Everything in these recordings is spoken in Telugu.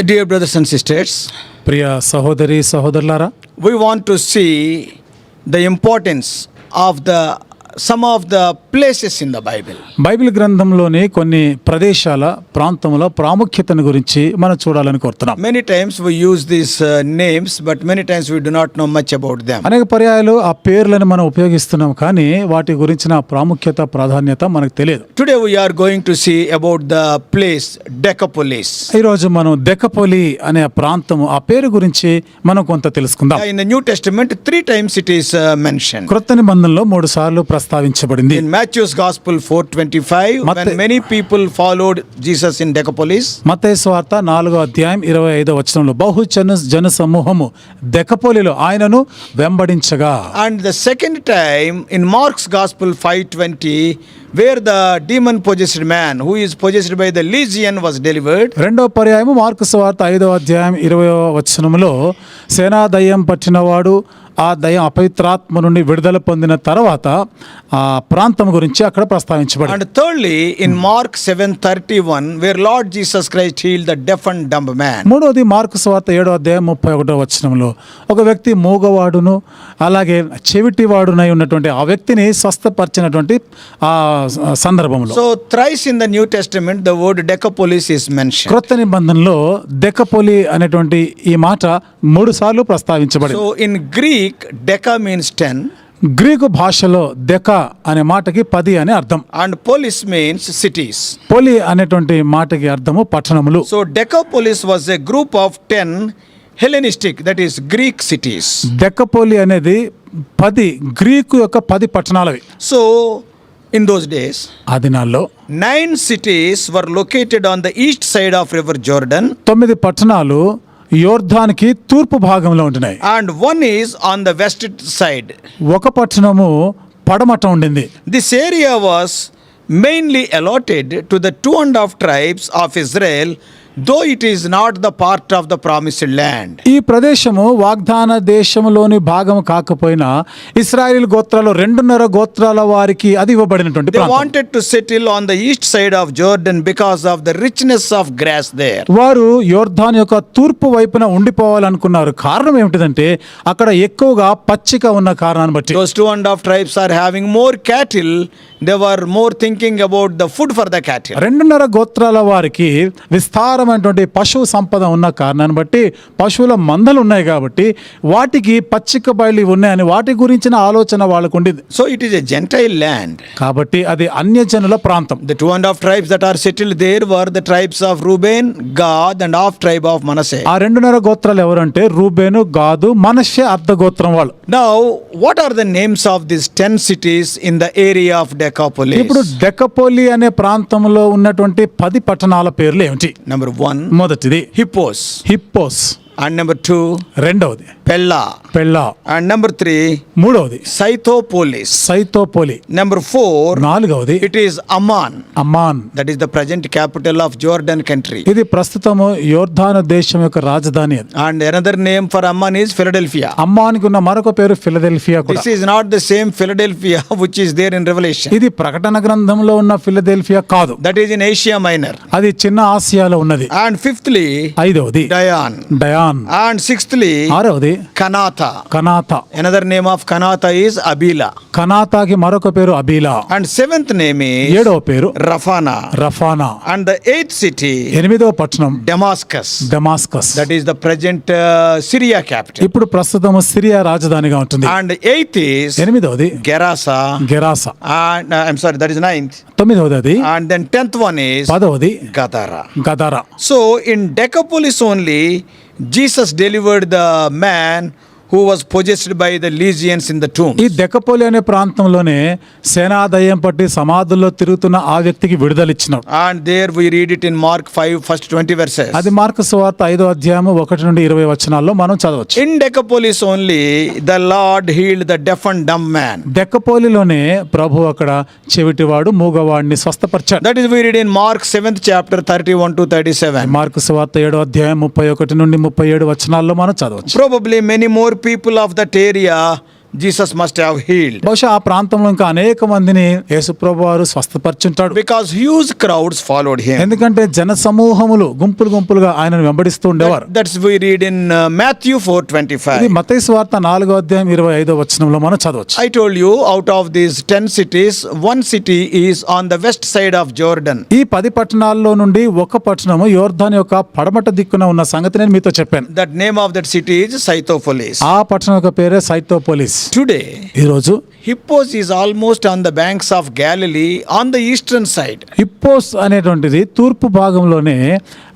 Dear brothers and sisters, ప్రియ సహోదరి సహోదరులారా, we want to see the importance of some of the places in the Bible. Bible గ్రంథంలోని కొన్ని ప్రదేశాల ప్రాంతంలో ప్రాముఖ్యతను గురించి మనం చూడాలని కోరుతున్నాం. Many times we use these names, but many times we do not know much about them. అనేక పర్యాయాలు ఆ పేర్లను మనం ఉపయోగిస్తున్నాం, కానీ వాటి గురించిన ప్రాముఖ్యత ప్రాధాన్యత మనకు తెలియదు. Today we are going to see about the place Decapolis. ఈరోజు మనం దెకపోలి అనే ప్రాంతము, ఆ పేరు గురించి మనం కొంత తెలుసుకుందాం. In the New Testament, 3 times it is mentioned. క్రొత్త నిబంధనలో 3 సార్లు ప్రస్తావించబడింది. In Matthew's Gospel 4:25, when many people followed Jesus in Decapolis. మత్తయి సువార్త 4వ అధ్యాయం 25వ వచనంలో జన సమూహము దెకపోలిలో ఆయనను వెంబడించగా. And the second time in Mark's Gospel 5:20, where the demon possessed man who is possessed by the legion was delivered. రెండవ పర్యాయము మార్కు సువార్త 5వ అధ్యాయం 20వ వచనములో సేనా దయ్యం పట్టినవాడు ఆ దయ్యం అపవిత్రాత్మ నుండి విడుదల పొందిన తర్వాత ఆ ప్రాంతం గురించి అక్కడ ప్రస్తావించబడింది. And thirdly in Mark 7:31, where Lord Jesus Christ healed the deaf and dumb man. మూడవది మార్కు సువార్త 7వ అధ్యాయం 31వ వచనంలో ఒక వ్యక్తి మూగవాడును అలాగే చెవిటివాడునై ఉన్నటువంటి ఆ వ్యక్తిని స్వస్థపరిచినటువంటి ఆ సందర్భంలో. So thrice in the New Testament the word Decapolis is mentioned. క్రొత్త నిబంధనలో దెకపోలి అనేటువంటి ఈ మాట 3 సార్లు ప్రస్తావించబడింది. So in Greek Deca means 10. Greek భాషలో దెక అనే మాటకి 10 అని అర్థం. And polis means cities. పోలి అనేటువంటి మాటకి అర్థము పట్టణములు. So Decapolis was a group of 10 Hellenistic, that is Greek cities. Decapolis అనేది 10 గ్రీకు యొక్క 10 పట్టణాలవి. So in those days, ఆ దినాల్లో 9 cities were located on the east side of River Jordan. 9 పట్టణాలు యోర్దానికి తూర్పు భాగంలో ఉంటున్నాయి. And one is on the west side. ఒక పట్టణము పడమట ఉండింది. This area was mainly allotted to the 2.5 tribes of Israel, though it is not the part of the promised land. ఈ ప్రదేశము వాగ్దాన దేశములోని భాగము కాకపోయినా ఇశ్రాయేలు గోత్రాలు 2.5 గోత్రాల వారికి అది ఇవ్వబడినటువంటి They ప్రాంతం. wanted to settle on the east side of Jordan because of the richness of grass there. వారు యోర్దాన్ యొక్క తూర్పు వైపున ఉండిపోవాలనుకున్నారు. కారణం ఏమిటిదంటే అక్కడ ఎక్కువగా పచ్చిక ఉన్న కారణాన్ని బట్టి. Those 2.5 tribes are having more cattle. They were more thinking about the food for the cattle. 2.5 గోత్రాల వారికి విస్తారమైనటువంటి పశువు సంపద ఉన్న కారణాన్ని బట్టి, పశువుల మందలు ఉన్నాయి కాబట్టి వాటికి పచ్చిక బయలు ఉన్నాయని వాటి గురించిన ఆలోచన వాళ్ళకు ఉండేది. So it is a Gentile land. కాబట్టి అది అన్యజనుల ప్రాంతం. The 2.5 tribes that are settled there were the tribes of Reuben, Gad and half tribe of Manasseh. ఆ 2.5 గోత్రాలు ఎవరంటే రూబేను, గాదు, మనష్షే అర్ధ గోత్రం వాళ్ళు. Now what are the names of these 10 cities in the area of Decapolis? ఇప్పుడు దెకపోలి అనే ప్రాంతంలో ఉన్నటువంటి 10 పట్టణాల పేర్లు ఏమిటి? Number 1, మొదటిది Hippos. హిప్పోస్. And number 2, రెండవది Pella. పెళ్ళా. And number 3, మూడవది Scythopolis. సైతోపోలి. Number 4, నాలుగవది it is Amman. Amman. That is the present capital of Jordan country. ఇది ప్రస్తుతము యోర్దాను దేశం యొక్క రాజధాని. And another name for Amman is Philadelphia. అమ్మానికి ఉన్న మరొక పేరు ఫిలదెల్ఫియా కూడా. This is not the same Philadelphia which is there in Revelation. ఇది ప్రకటన గ్రంథంలో ఉన్న ఫిలదెల్ఫియా కాదు. That is in Asia Minor. అది చిన్న ఆసియాలో ఉన్నది. And fifthly, ఐదవది Dian. డయాన్. And sixthly, ఆరవది Kanatha. కనాత. Another name of Kanatha is Abila. కనాతాకి మరొక పేరు అబీలా. And seventh name is ఏడవ పేరు Rafana. రఫానా. And the 8th city, 8వ పట్టణం Damascus. Damascus. That is the present Syria capital. ఇప్పుడు ప్రస్తుతం సిరియా రాజధానిగా ఉంటుంది. And 8th is 8వది Gerasa. గెరాసా. And I'm sorry, that is 9th. 9వది అది. And then 10th one is 10వది Gadara. గదరా. So in Decapolis only, Jesus delivered the man who was possessed by the legions in the tomb. ఈ దెకపోలి అనే ప్రాంతంలోనే సేనాదయం పట్టి సమాధుల్లో తిరుగుతున్న ఆ వ్యక్తికి విడుదల ఇచ్చినాడు. And there we read it in Mark 5 first 20 verses. అది మార్కు సువార్త 5వ అధ్యాయం 1 నుండి 20 వచనాల్లో మనం చదవచ్చు. In Decapolis only the Lord healed the deaf and dumb man. దెకపోలిలోనే ప్రభు అక్కడ చెవిటివాడు మూగవాడిని స్వస్థపరిచాడు. That is we read in Mark 7th chapter 31 to 37. Mark సువార్త 7వ అధ్యాయం 31 నుండి 37 వచనాల్లో మనం చదవచ్చు. Probably many more people of that area Jesus must have healed. బహుశా ఆ ప్రాంతంలో ఇంకా అనేక మందిని యేసుప్రభు వారు స్వస్థపరిచుంటాడు. Because huge crowds followed him. ఎందుకంటే జన సమూహములు గుంపులుగా ఆయనను వెంబడిస్తూ ఉండేవారు. That's we read in Matthew ఇది 4:25. మత్తయి సువార్త 4:25 మనం చదవచ్చు. I told you, out of these 10 cities, one city is on the west side of Jordan. ఈ 10 పట్టణాల్లో నుండి ఒక పట్టణము యోర్దాను యొక్క పడమట దిక్కున ఉన్న సంగతి నేను మీతో చెప్పాను. That name of that city is Scythopolis. ఆ పట్టణం యొక్క పేరే సైతోపోలిస్. Today, ఈ రోజు Hippos is almost on the banks of Galilee on the eastern side. Hippos అనేటువంటిది తూర్పు భాగంలోనే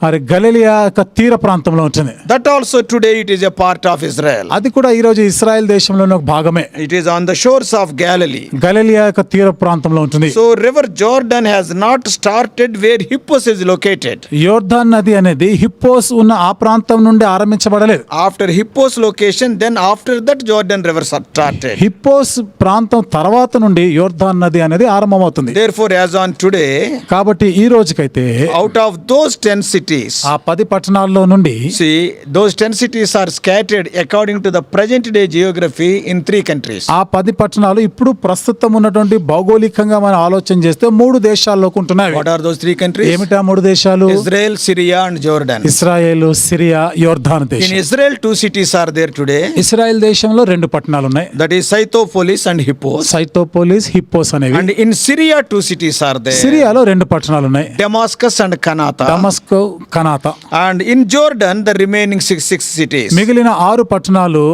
మరి గలిలియా యొక్క తీర ప్రాంతంలో ఉంటుంది. That also today it is a part of Israel. అది కూడా ఈ రోజు ఇశ్రాయేల్ దేశంలోని ఒక భాగమే. It is on the shores of Galilee. Galilee యొక్క తీర ప్రాంతంలో ఉంటుంది. So river Jordan has not started where Hippos is located. యోర్దాన్ నది అనేది హిప్పోస్ ఉన్న ఆ ప్రాంతం నుండి ఆరంభించబడలేదు. After Hippos location, then after that Jordan river started. Hippos ప్రాంతం తర్వాత నుండి యోర్దాన్ నది అనేది ఆరంభమవుతుంది. Therefore, as on today, కాబట్టి ఈ రోజుకైతే out of those 10 cities, ఆ 10 పట్టణాల్లో నుండి see, those 10 cities are scattered according to the present day geography in 3 countries. ఆ 10 పట్టణాలు ఇప్పుడు ప్రస్తుతం ఉన్నటువంటి భౌగోళికంగా మనం ఆలోచన చేస్తే 3 దేశాల్లోకి ఉంటున్నాయి. What are those 3 countries? ఏమిటా 3 దేశాలు? Israel, Syria and Jordan. ఇశ్రాయేలు, సిరియా, యోర్దాను In దేశం. Israel, 2 cities are there today. Israel దేశంలో 2 పట్టణాలు ఉన్నాయి. That is Scythopolis and Hippos. సైతోపోలిస్, hippos అనేవి. And in Syria, 2 cities are there. సిరియాలో 2 పట్టణాలు ఉన్నాయి. Damascus and Kanata. దమస్కో, కనాత. And in Jordan, the remaining 6 cities. మిగిలిన 6 పట్టణాలు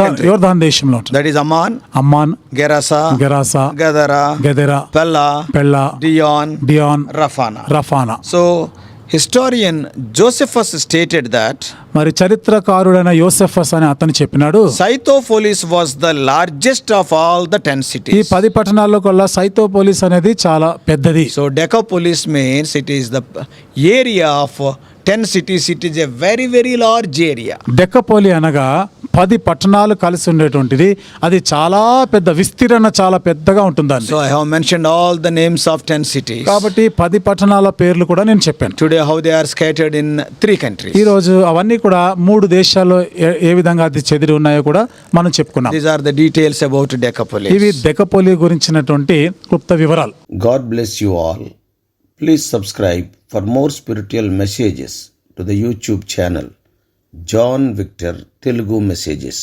country. యోర్దాన్ దేశంలో ఉంటాయి. That is Amman, Amman, Gerasa, గెరాసా, Gadara, గెదెరా, Pella, పెళ్ళ, Dion, Diyan, Rafana. రఫానా. So, historian Josephus stated that మరి చరిత్రకారుడైన యోసెఫస్ అని అతను చెప్పినాడు, Scythopolis was the largest of all the 10 ఈ cities. 10 పట్టణాల్లో కల్లా సైతోపోలిస్ అనేది చాలా పెద్దది. So, Decapolis means it is the area of 10 cities. It is a very, very large area. డెక్కపోలి అనగా 10 పట్టణాలు కలిసి ఉండేటువంటిది. అది చాలా పెద్ద విస్తీర్ణ, చాలా పెద్దగా ఉంటుందండి. So, I have mentioned all the names of 10 cities. కాబట్టి 10 పట్టణాల పేర్లు కూడా నేను చెప్పాను. Today, how they are scattered in 3 countries. ఈ రోజు అవన్నీ కూడా 3 దేశాల్లో ఏ విధంగా అది చెదిరి ఉన్నాయో కూడా మనం చెప్పుకున్నాం. These are the details about Decapolis. ఇవి డెక్కపోలి గురించినటువంటి క్లుప్త వివరాలు. God bless you all. Please subscribe for more spiritual messages to the YouTube channel John Victor Telugu Messages.